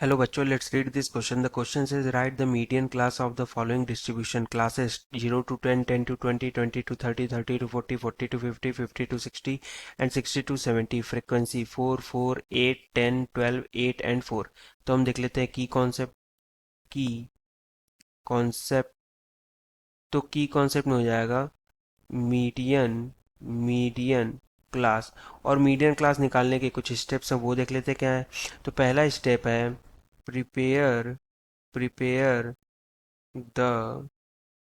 Hello बच्चों, let's read this question. The question says write the median class of the following distribution classes 0 to 10, 10 to 20, 20 to 30, 30 to 40, 40 to 50, 50 to 60 and 60 to 70. Frequency 4, 4, 8, 10, 12, 8 and 4. तो हम देख लेते हैं की concept तो की concept में हो जाएगा मीडियन मीडियन क्लास। और मीडियन क्लास निकालने के कुछ स्टेप्स हैं, वो देख लेते हैं क्या है। तो पहला स्टेप है prepare prepare the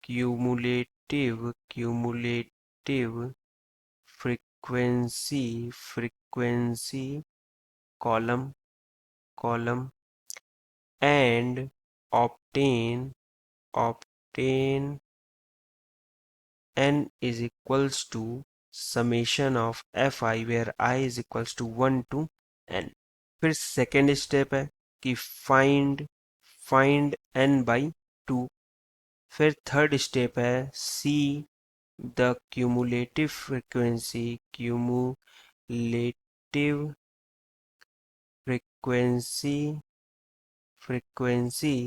cumulative frequency column and obtain n is equals to summation of fi where I is equals to 1 to n। फिर सेकेंड स्टेप है कि फाइंड n by 2। फिर थर्ड स्टेप है see the cumulative frequency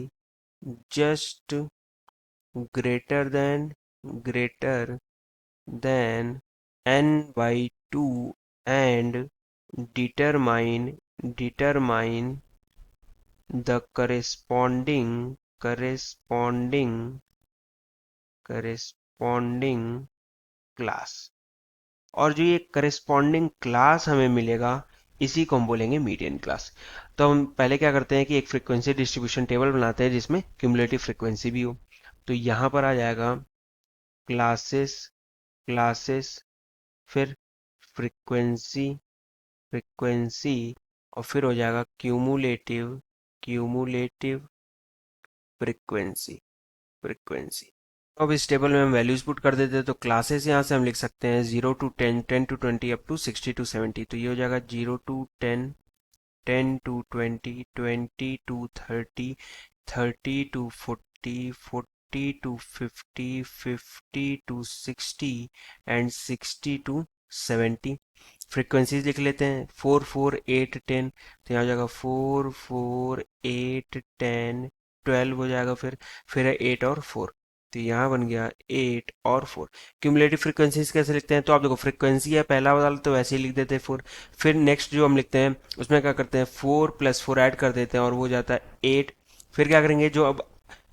just greater than n by 2 and determine the corresponding class. और जो ये corresponding class हमें मिलेगा इसी को हम बोलेंगे मीडियन क्लास। तो हम पहले क्या करते हैं कि एक फ्रीक्वेंसी डिस्ट्रीब्यूशन टेबल बनाते हैं जिसमें क्यूमुलेटिव फ्रीक्वेंसी भी हो। तो यहाँ पर आ जाएगा क्लासेस फिर फ्रीक्वेंसी और फिर हो जाएगा क्यूमुलेटिव फ्रीक्वेंसी। अब इस टेबल में हम वैल्यूज पुट कर देते हैं। तो क्लासेस यहाँ से हम लिख सकते हैं 0 to 10, 10 to 20 up to 60 to 70। तो ये हो जाएगा 0 to 10, 10 to 20, 20 to 30, 30 to 40, 40 to 50, 50 to 60 and 60 to 70। Frequencies लिख लेते हैं 4, 4, 8, 10। तो यहाँ हो जाएगा 4, 4, 8, 10, 12 हो जाएगा। फिर है 8 और 4। तो यहाँ बन गया 8 और 4। क्यूमुलेटिव फ्रीक्वेंसीज कैसे लिखते हैं? तो आप देखो फ्रीक्वेंसी है पहला वाला तो वैसे ही लिख देते हैं 4। फिर नेक्स्ट जो हम लिखते हैं उसमें क्या करते हैं 4 + 4 ऐड कर देते हैं और वो हो जाता है 8। फिर क्या करेंगे जो अब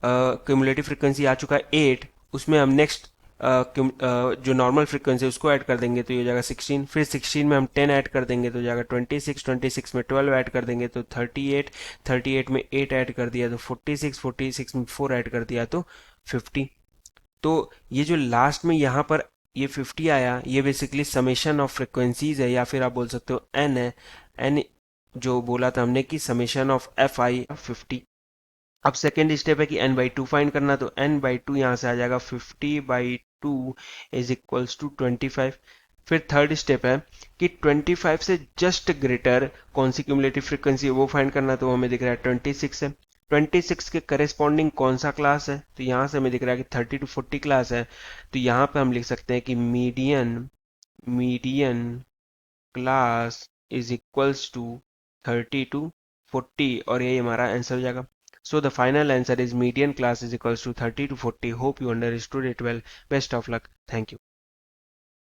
क्यूमुलेटिव फ्रीक्वेंसी आ चुका है 8 उसमें हम नेक्स्ट जो नॉर्मल फ्रीक्वेंसी है उसको ऐड कर देंगे तो ये हो जाएगा 16। फिर 16 में हम 10 ऐड कर देंगे तो हो जाएगा 26, 26 में 12 ऐड कर देंगे तो 38, 38 में 8 ऐड कर दिया तो 46, 46 में 4 ऐड कर दिया तो 50। तो ये जो लास्ट में यहाँ पर ये 50 आया ये बेसिकली समेशन ऑफ फ्रिक्वेंसीज है या फिर आप बोल सकते हो एन है। एन जो बोला था हमने कि समेशन ऑफ एफ आई 50। अब सेकेंड स्टेप है कि n बाई 2 फाइंड करना। तो n बाई 2 यहाँ से आ जाएगा 50 बाई 2 इज इक्वल्स टू 25। फिर थर्ड स्टेप है कि 25 से जस्ट ग्रेटर कौन सी क्यूमुलेटिव फ्रीक्वेंसी है वो फाइंड करना। तो हमें दिख रहा है 26 है। 26 के करेस्पॉन्डिंग कौन सा क्लास है? तो यहाँ से हमें दिख रहा है कि 30 to 40 क्लास है। तो यहाँ पे हम लिख सकते हैं कि median class is equals to 30 to 40 और यही हमारा आंसर हो जाएगा। So the final answer is median class is equals to 30 to 40. Hope you understood it well. Best of luck. Thank you.